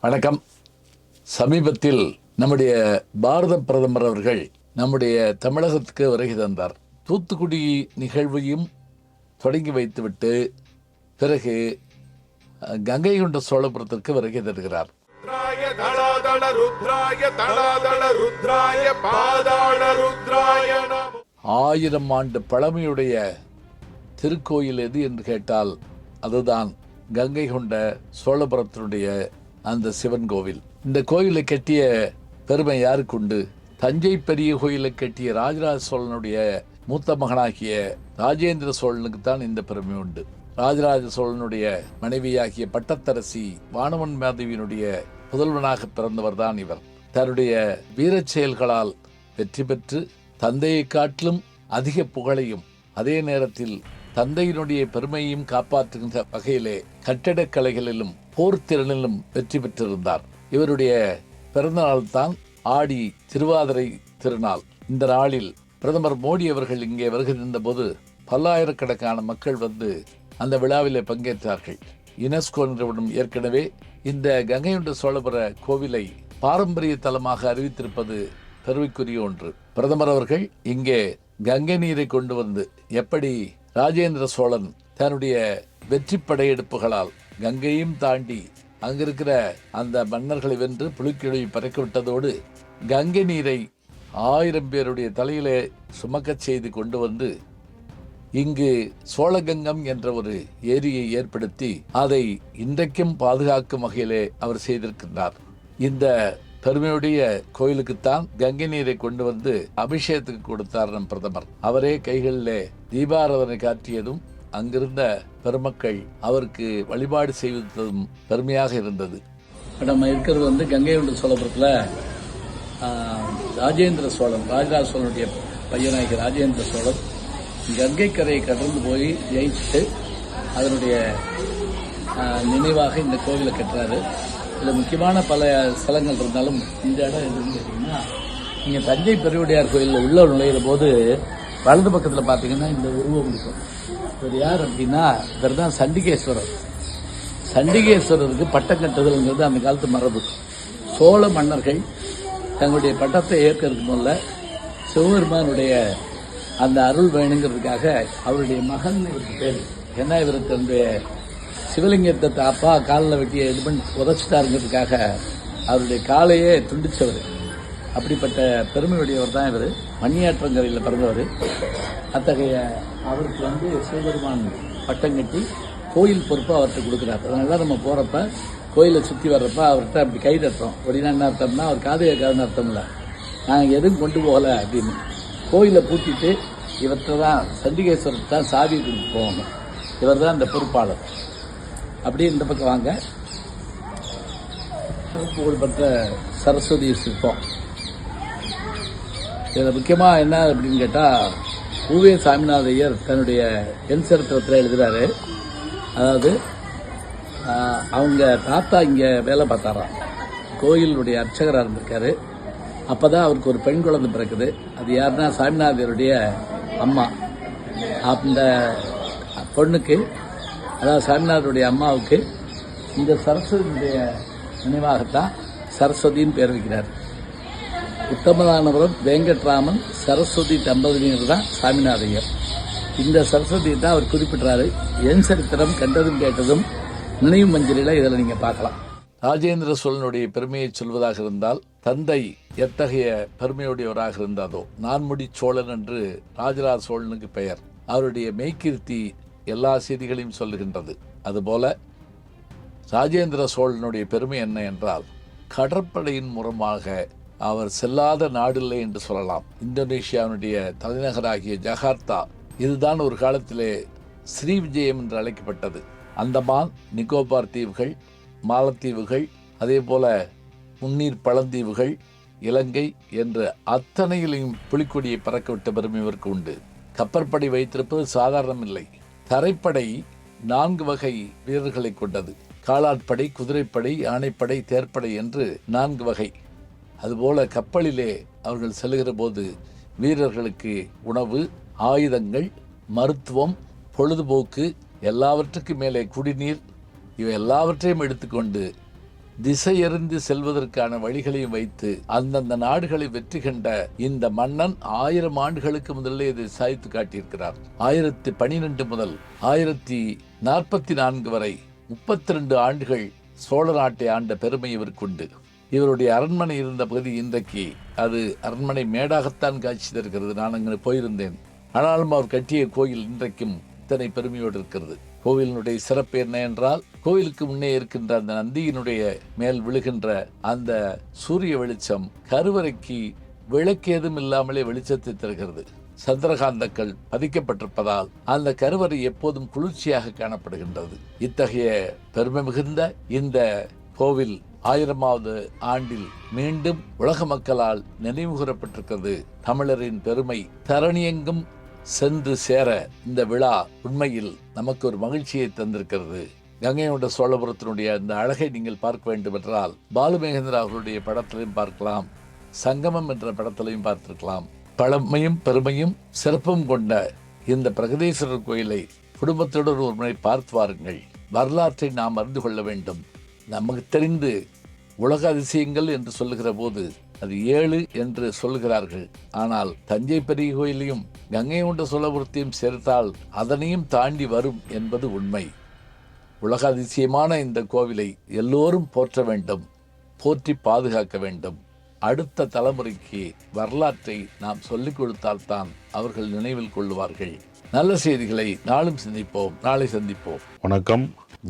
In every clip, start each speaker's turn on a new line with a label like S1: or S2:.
S1: வணக்கம். சமீபத்தில் நம்முடைய பாரத பிரதமர் அவர்கள் நம்முடைய தமிழகத்துக்கு வருகை தந்தார். தூத்துக்குடி நிகழ்வையும் தொடங்கி வைத்துவிட்டு பிறகு கங்கை கொண்ட சோழபுரத்திற்கு வருகை தருகிறார். 1000 ஆண்டு பழமையுடைய திருக்கோயில் எது என்று கேட்டால் அதுதான் கங்கை கொண்ட சோழபுரத்தினுடைய அந்த சிவன் கோவில். இந்த கோயிலை கட்டிய பெருமை யாருக்கு உண்டு? தஞ்சை பெரிய கோயிலை கட்டிய ராஜராஜ சோழனுடைய மூத்த மகனாகிய ராஜேந்திர சோழனுக்கு தான் இந்த பெருமை உண்டு. ராஜராஜ சோழனுடைய மனைவியாகிய பட்டத்தரசி வானவன் மாதவியினுடைய புதல்வனாக பிறந்தவர் தான் இவர். தன்னுடைய வீரச் செயல்களால் வெற்றி பெற்று தந்தையை காட்டிலும் அதிக புகழையும் அதே நேரத்தில் தந்தையினுடைய பெருமையும் காப்பாற்றுகின்ற வகையிலே கட்டடக்கலைகளிலும் போர்த்திறனிலும் வெற்றி பெற்றிருந்தார். இவருடைய பிறந்த நாள் தான் ஆடி திருவாதிரை திருநாள். இந்த நாளில் பிரதமர் மோடி அவர்கள் இங்கே வருகை தந்தபோது பல்லாயிரக்கணக்கான மக்கள் வந்து அந்த விழாவிலே பங்கேற்றார்கள். யுனெஸ்கோ நிறுவனம் ஏற்கனவே இந்த கங்கை கொண்ட சோழபுர கோவிலை பாரம்பரிய தலமாக அறிவித்திருப்பது பெருமைக்குரிய ஒன்று. பிரதமர் அவர்கள் இங்கே கங்கை நீரை கொண்டு வந்து எப்படி ராஜேந்திர சோழன் தன்னுடைய வெற்றி படையெடுப்புகளால் கங்கையும் தாண்டி அங்கிருக்கிற அந்த மன்னர்களை வென்று புலிக்கிழி பறக்க விட்டதோடு கங்கை நீரை 1000 பேருடைய தலையிலே சுமக்கச் செய்து கொண்டு வந்து இங்கு சோழகங்கம் என்ற ஒரு ஏரியை ஏற்படுத்தி அதை இன்றைக்கும் பாதுகாக்கும் வகையிலே அவர் செய்திருக்கின்றார். இந்த பெருமையுடைய கோயிலுக்குத்தான் கங்கை நீரை கொண்டு வந்து அபிஷேகத்துக்கு கொடுத்தார் நம் பிரதமர். அவரே கைகளிலே தீபாராதனை காட்டியதும் அங்கிருந்த பெருமக்கள் அவருக்கு வழிபாடு செய்வதும் பெருமையாக இருந்தது. நம்ம இருக்கிறது வந்து கங்கை கொண்ட சோழபுரத்தில் ராஜேந்திர சோழன், ராஜராஜ சோழனுடைய பையனாகிய ராஜேந்திர சோழன் கங்கை கரையை கடந்து போய் ஜெயிச்சுட்டு அதனுடைய நினைவாக இந்த கோவிலை கட்டுறாரு. இதில் முக்கியமான பல ஸ்தலங்கள் இருந்தாலும் இந்த இடம் எதுன்னு கேட்டீங்கன்னா, இங்கே தஞ்சை பெருவுடையார் கோயிலில் உள்ள நுழையிற போது வலது பக்கத்தில் பார்த்தீங்கன்னா இந்த உருவம் இருக்கும். இவர் யார் அப்படின்னா, இவர் தான் சண்டிகேஸ்வரர். சண்டிகேஸ்வரருக்கு பட்டம் கட்டுதல்ங்கிறது அந்த காலத்து மரபு. சோழ மன்னர்கள் தங்களுடைய பட்டத்தை ஏற்கிறதுக்கு முதல்ல சிவபெருமானுடைய அந்த அருள் வேணுங்கிறதுக்காக அவருடைய மகன் இவருக்கு பேர். ஏன்னா இவருக்கு அந்த சிவலிங்கத்தை அப்பா காலில் வெட்டி இது பண்ணி உதச்சிட்டாருங்கிறதுக்காக அவருடைய காலையே துண்டிச்சவர். அப்படிப்பட்ட பெருமையுடையவர் தான் இவர். மணியாற்றங்கரையில் பிறந்தவர். அத்தகைய அவருக்கு வந்து சிவபெருமான் பட்டம் கட்டி கோயில் பொறுப்பு அவர்கிட்ட கொடுக்குறாரு. அதனால நம்ம போகிறப்ப கோயிலை சுற்றி வர்றப்ப அவர்கிட்ட அப்படி கை தட்டுறோம். அப்படின்னா என்ன அர்த்தம்னா, அவர் காது கேட்காதுன்னு அர்த்தம் இல்லை, நாங்கள் எதுவும் கொண்டு போகலை அப்படின்னு. கோயிலை பூட்டிட்டு இவர்கிட்ட தான் சண்டிகேஸ்வரத்தை தான் சாவி கொடுத்து போவாங்க. இவர் தான் இந்த பொறுப்பாளர். அப்படியே இந்த பக்கம் வாங்க. புகழ்பெற்ற சரஸ்வதி சிற்பம். இதில் முக்கியமாக என்ன அப்படின்னு கேட்டால், பூவே சாமிநாத ஐயர் தன்னுடைய என் சரித்திரத்தில் எழுதுகிறாரு. அதாவது அவங்க தாத்தா இங்கே வேலை பார்த்தாராம், கோயிலுடைய அர்ச்சகராக இருந்திருக்காரு. அப்போ தான் அவருக்கு ஒரு பெண் குழந்தை பிறக்குது. அது யாருன்னா சாமிநாதருடைய அம்மா. அந்த பொண்ணுக்கு, அதாவது சாமிநாதருடைய அம்மாவுக்கு இந்த சரஸ்வதியுடைய நினைவாகத்தான் சரஸ்வதின்னு பேர் வைக்கிறார். உத்தமதானபுரம் வெங்கட்ராமன் சரஸ்வதி தம்பதியினர் தான் சாமிநாதையர். இந்த சரஸ்வதியை தான் அவர் குறிப்பிட்டாரு. என் சரித்திரம் கண்டதும் கேட்டதும் நினைவு மஞ்சளில் இதில் நீங்கள் பார்க்கலாம். ராஜேந்திர சோழனுடைய பெருமையை சொல்வதாக இருந்தால், தந்தை எத்தகைய பெருமையுடையவராக இருந்தாதோ, நான்முடி சோழன் என்று ராஜராஜ சோழனுக்கு பெயர். அவருடைய மெய்கீர்த்தி எல்லா செய்திகளையும் சொல்லுகின்றது. அதுபோல ராஜேந்திர சோழனுடைய பெருமை என்ன என்றால், கடற்படையின் மூலமாக அவர் செல்லாத நாடில்லை என்று சொல்லலாம். இந்தோனேஷியாவுடைய தலைநகராகிய ஜகார்த்தா, இதுதான் ஒரு காலத்திலே ஸ்ரீவிஜயம் என்று அழைக்கப்பட்டது. அந்தமான் நிக்கோபார் தீவுகள், மாலத்தீவுகள், அதே போல முன்னீர் பழந்தீவுகள், இலங்கை என்ற அத்தனையிலையும் புலிக்கொடியை பறக்கவிட்ட பெருமை இவருக்கு உண்டு. கப்பற்படை வைத்திருப்பது சாதாரணமில்லை. தரைப்படை 4 வகை வீரர்களை கொண்டது. காலாட்படை, குதிரைப்படை, யானைப்படை, தேர்ப்படை என்று 4 வகை. அதுபோல கப்பலிலே அவர்கள் செல்கிற போது வீரர்களுக்கு உணவு, ஆயுதங்கள், மருத்துவம், பொழுதுபோக்கு, எல்லாவற்றுக்கும் மேலே குடிநீர், இவை எல்லாவற்றையும் எடுத்துக்கொண்டு திசையறிந்து செல்வதற்கான வழிகளையும் வைத்து அந்தந்த நாடுகளை வெற்றி கண்ட இந்த மன்னன் 1000 ஆண்டுகளுக்கு முதல்ல இதை சாய்த்து காட்டியிருக்கிறார். 1012 முதல் 1044 வரை 32 ஆண்டுகள் சோழ நாட்டை ஆண்ட பெருமை இவருக்கு உண்டு. இவருடைய அரண்மனை இருந்த பகுதி இன்றைக்கு அது அரண்மனை மேடாகத்தான் காட்சி தருகிறது. நான் அங்கே போயிருந்தேன். ஆனாலும் அவர் கட்டிய கோயில் இன்றைக்கும் இத்தனை பெருமையோடு இருக்கிறது. கோவிலினுடைய சிறப்பு என்ன என்றால், கோவிலுக்கு முன்னே இருக்கின்ற அந்த நந்தியினுடைய மேல் விழுகின்ற அந்த சூரிய வெளிச்சம் கருவறைக்கு விளக்கேதும் இல்லாமலே வெளிச்சத்தை தருகிறது. சந்திரகாந்தக்கள் பதிக்கப்பட்டிருப்பதால் அந்த கருவறை எப்போதும் குளிர்ச்சியாக காணப்படுகின்றது. இத்தகைய பெருமை மிகுந்த இந்த கோவில் 1000வது ஆண்டில் மீண்டும் உலக மக்களால் நினைவுகூரப்பட்டிருக்கிறது. தமிழரின் பெருமை தரணியெங்கும் சென்று சேர இந்த விழா உண்மையில் நமக்கு ஒரு மகிழ்ச்சியை தந்திருக்கிறது. கங்கை கொண்ட சோழபுரத்தினுடைய இந்த அழகை நீங்கள் பார்க்க வேண்டும் என்றால் பாலுமகேந்திரா அவர்களுடைய படத்திலையும் பார்க்கலாம், சங்கமம் என்ற படத்திலையும் பார்த்திருக்கலாம். பழமையும் பெருமையும் சிறப்பும் கொண்ட இந்த பிரகதீஸ்வரர் கோயிலை குடும்பத்துடன் ஒரு முறை பார்த்து வாருங்கள். வரலாற்றை நாம் அறிந்து கொள்ள வேண்டும். நமக்கு தெரிந்து உலக அதிசயங்கள் என்று சொல்லுகிற போது அது 7 என்று சொல்லுகிறார்கள். ஆனால் தஞ்சை பெரிய கோயிலையும் கங்கை கொண்ட சோழபுரத்தையும் சேர்த்தால் அதனையும் தாண்டி வரும் என்பது உண்மை. உலக அதிசயமான இந்த கோவிலை எல்லோரும் போற்ற வேண்டும், போற்றி பாதுகாக்க வேண்டும். அடுத்த தலைமுறைக்கு வரலாற்றை நாம் சொல்லிக் கொடுத்தால்தான் அவர்கள் நினைவில் கொள்ளுவார்கள். நல்ல செய்திகளை நாளும் சிந்திப்போம், நாளை சந்திப்போம்.
S2: வணக்கம்.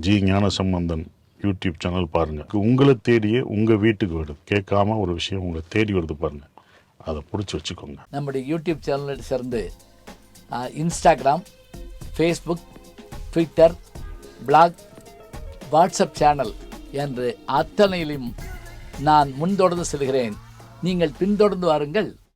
S2: ஜி ஞானசம்பந்தன் யூடியூப் சேனல் பாருங்க. உங்களை தேடியே உங்க வீட்டுக்கு வருது. கேட்காம ஒரு விஷயம் உங்களை தேடி வருது பாருங்க, அதை பிடிச்சி வச்சுக்கோங்க.
S1: நம்முடைய யூடியூப் சேனலை சேர்ந்து Instagram, Facebook, Twitter, blog, WhatsApp channel என்று அத்தனையிலும் நான் முன்தொடர்ந்து செல்கிறேன். நீங்கள் பின்தொடர்ந்து வாருங்கள்.